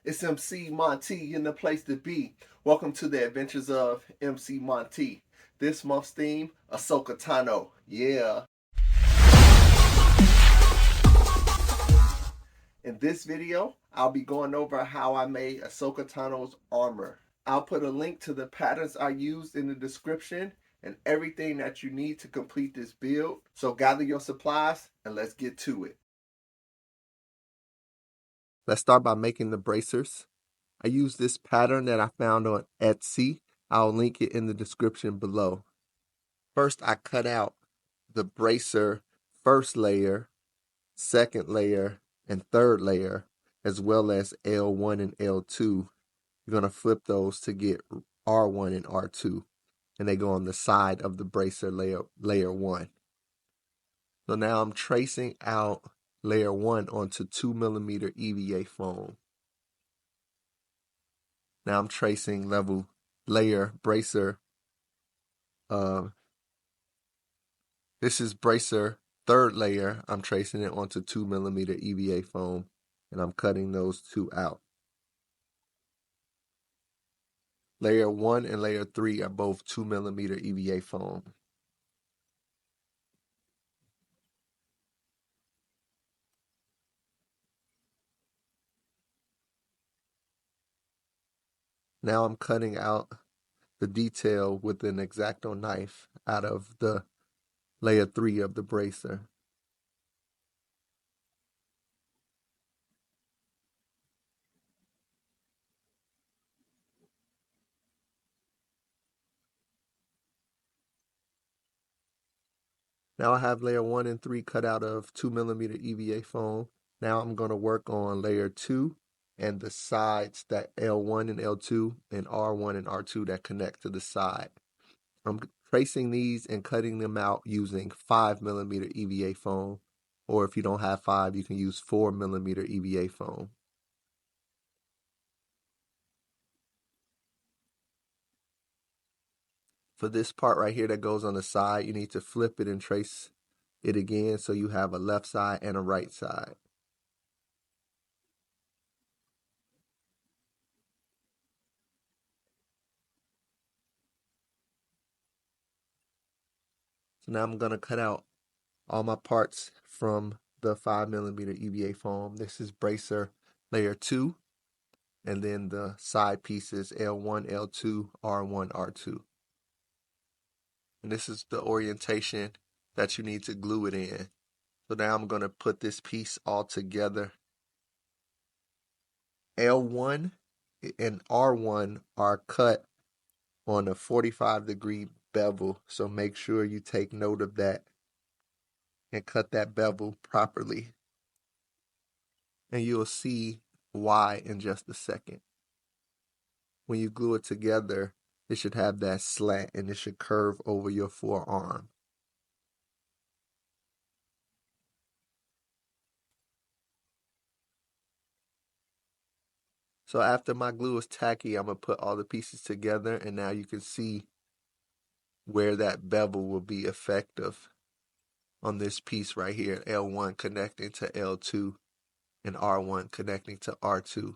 It's MC Monty in the place to be. Welcome to the adventures of MC Monty. This month's theme, Ahsoka Tano. Yeah. In this video, I'll be going over how I made Ahsoka Tano's armor. I'll put a link to the patterns I used in the description and everything that you need to complete this build. So gather your supplies and let's get to it. Let's start by making the bracers. I use this pattern that I found on Etsy. I'll link it in the description below. First, I cut out the bracer first layer, second layer, and third layer, as well as L1 and L2. You're going to flip those to get R1 and R2, and they go on the side of the bracer layer 1. So now I'm tracing out layer 1 onto 2mm EVA foam. Now I'm tracing layer bracer. This is bracer third layer. I'm tracing it onto 2mm EVA foam, and I'm cutting those two out. Layer 1 and layer 3 are both 2mm EVA foam. Now I'm cutting out the detail with an xacto knife out of the layer 3 of the bracer. Now I have layer 1 and 3 cut out of 2mm EVA foam. Now I'm going to work on layer 2 and the sides, that L1 and L2 and R1 and R2 that connect to the side. I'm tracing these and cutting them out using 5mm EVA foam, or if you don't have 5, you can use 4mm EVA foam. For this part right here that goes on the side, you need to flip it and trace it again so you have a left side and a right side. So now I'm going to cut out all my parts from the 5mm EVA foam. This is bracer layer 2, and then the side pieces L1, L2, R1, R2. And this is the orientation that you need to glue it in. So now I'm going to put this piece all together. L1 and R1 are cut on a 45-degree bevel, so make sure you take note of that and cut that bevel properly. And you'll see why in just a second. When you glue it together, it should have that slant and it should curve over your forearm. So after my glue is tacky, I'm going to put all the pieces together, and now you can see where that bevel will be effective on this piece right here, L1 connecting to L2 and R1 connecting to R2.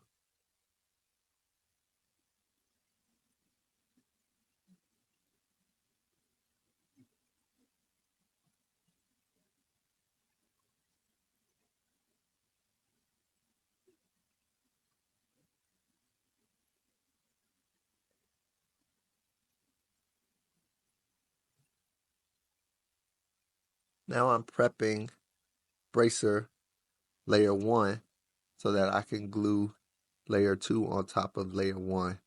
Now I'm prepping bracer layer 1 so that I can glue layer 2 on top of layer 1.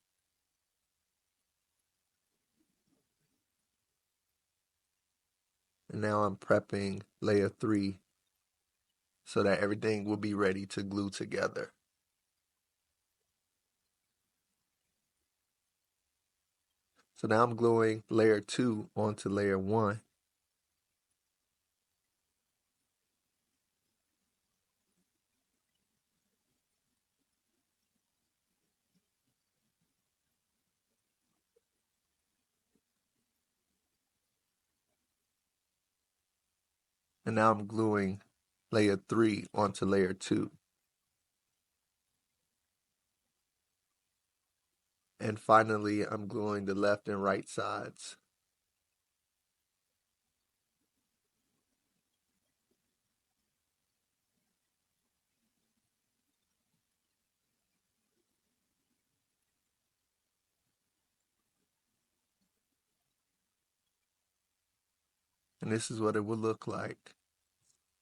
And now I'm prepping layer 3 so that everything will be ready to glue together. So now I'm gluing layer 2 onto layer 1. And now I'm gluing layer 3 onto layer 2. And finally, I'm gluing the left and right sides. And this is what it will look like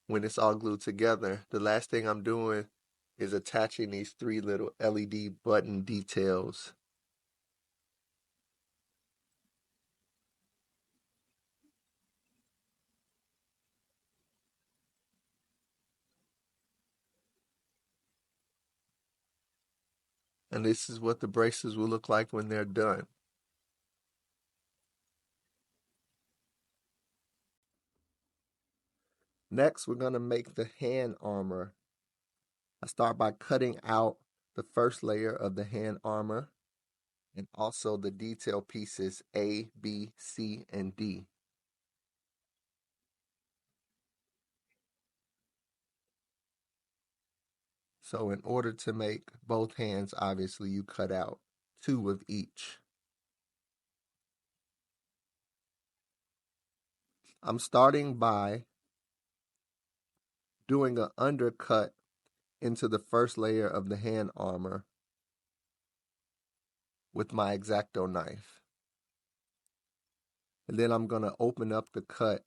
when it's all glued together. The last thing I'm doing is attaching these 3 little LED button details. And this is what the braces will look like when they're done. Next, we're going to make the hand armor. I start by cutting out the first layer of the hand armor and also the detail pieces A, B, C, and D. So in order to make both hands, obviously you cut out 2 of each. I'm starting by doing an undercut into the first layer of the hand armor with my xacto knife. And then I'm going to open up the cut,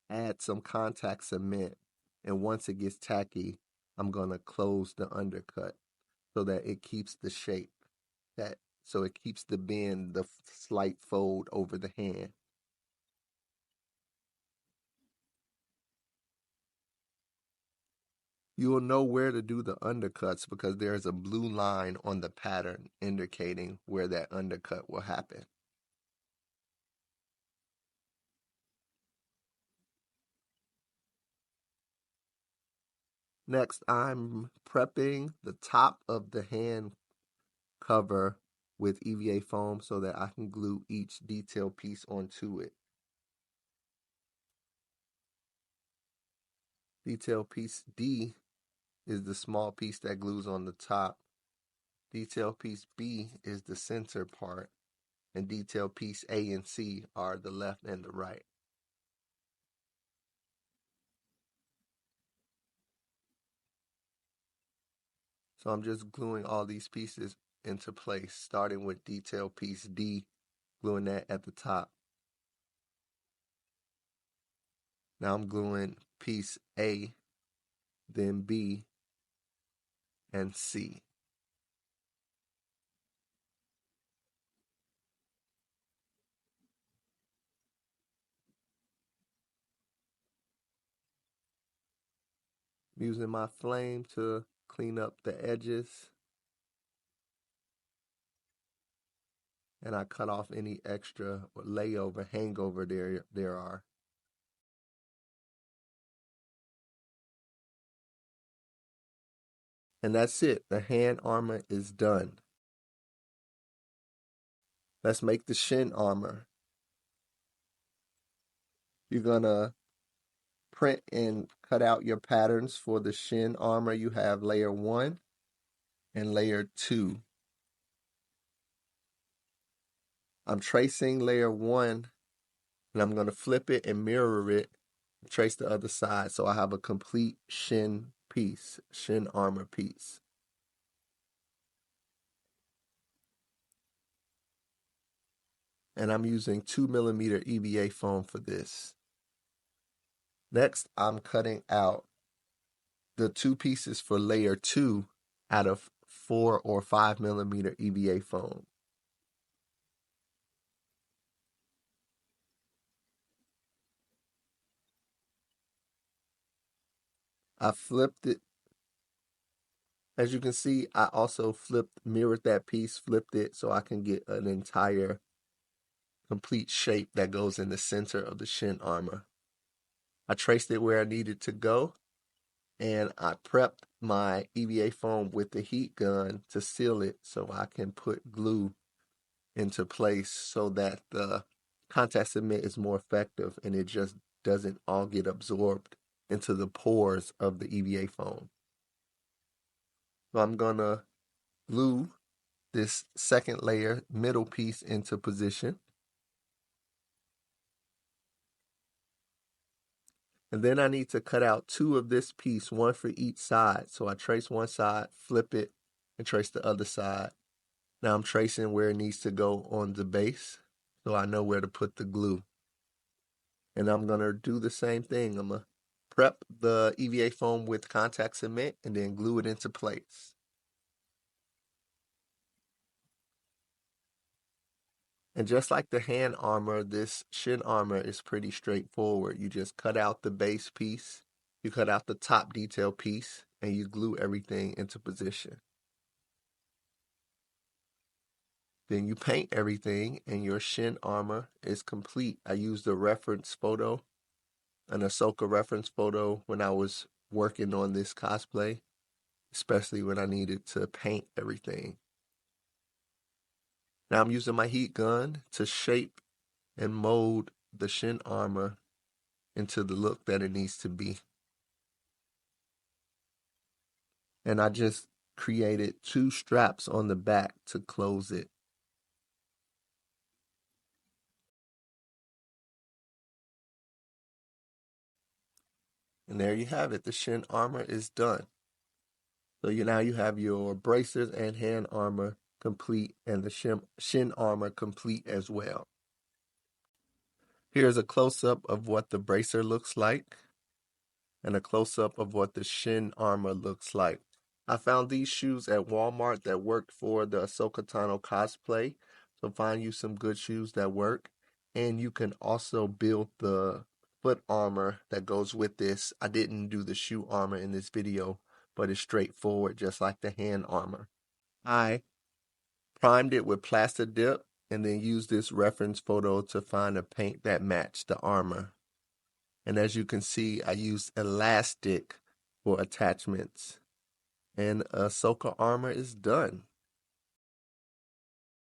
add some contact cement, and once it gets tacky, I'm going to close the undercut so that it keeps the shape, so it keeps the bend, the slight fold over the hand. You will know where to do the undercuts because there's a blue line on the pattern indicating where that undercut will happen. Next, I'm prepping the top of the hand cover with EVA foam so that I can glue each detail piece onto it. Detail piece D is the small piece that glues on the top. Detail piece B is the center part, and detail piece A and C are the left and the right. So I'm just gluing all these pieces into place, starting with detail piece D, gluing that at the top. Now I'm gluing piece A, then B, and C. I'm using my flame to clean up the edges, and I cut off any extra or layover, hangover there are. And that's it. The hand armor is done. Let's make the shin armor. You're gonna print and cut out your patterns for the shin armor. You have layer 1 and layer 2. I'm tracing layer 1 and I'm going to flip it and mirror it, trace the other side so I have a complete shin piece, shin armor piece. And I'm using 2mm EVA foam for this. Next, I'm cutting out the 2 pieces for layer 2 out of 4 or 5mm EVA foam. I flipped it. As you can see, I also mirrored that piece, flipped it so I can get an entire complete shape that goes in the center of the shin armor. I traced it where I needed to go, and I prepped my EVA foam with the heat gun to seal it so I can put glue into place so that the contact cement is more effective and it just doesn't all get absorbed into the pores of the EVA foam. So I'm gonna glue this second layer middle piece into position. And then I need to cut out two of this piece, one for each side. So I trace one side, flip it, and trace the other side. Now I'm tracing where it needs to go on the base, so I know where to put the glue. And I'm going to do the same thing. I'm going to prep the EVA foam with contact cement and then glue it into place. And just like the hand armor, this shin armor is pretty straightforward. You just cut out the base piece, you cut out the top detail piece, and you glue everything into position. Then you paint everything and your shin armor is complete. I used a reference photo, an Ahsoka reference photo when I was working on this cosplay, especially when I needed to paint everything. Now I'm using my heat gun to shape and mold the shin armor into the look that it needs to be. And I just created two straps on the back to close it. And there you have it. The shin armor is done. So now you have your bracers and hand armor complete and the shin armor complete as well. Here's a close-up of what the bracer looks like and a close-up of what the shin armor looks like. I found these shoes at Walmart that worked for the Ahsoka Tano cosplay. So find you some good shoes that work. And you can also build the foot armor that goes with this. I didn't do the shoe armor in this video, but it's straightforward, just like the hand armor. I primed it with plastidip and then used this reference photo to find a paint that matched the armor. And as you can see, I used elastic for attachments. And Ahsoka armor is done.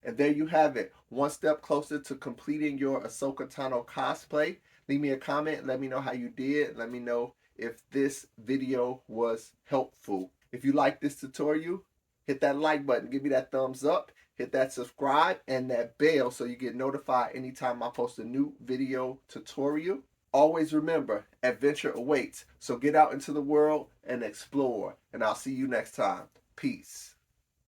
And there you have it. One step closer to completing your Ahsoka Tano cosplay. Leave me a comment. Let me know how you did. Let me know if this video was helpful. If you like this tutorial, hit that like button. Give me that thumbs up. Hit that subscribe and that bell so you get notified anytime I post a new video tutorial. Always remember, adventure awaits. So get out into the world and explore. And I'll see you next time. Peace.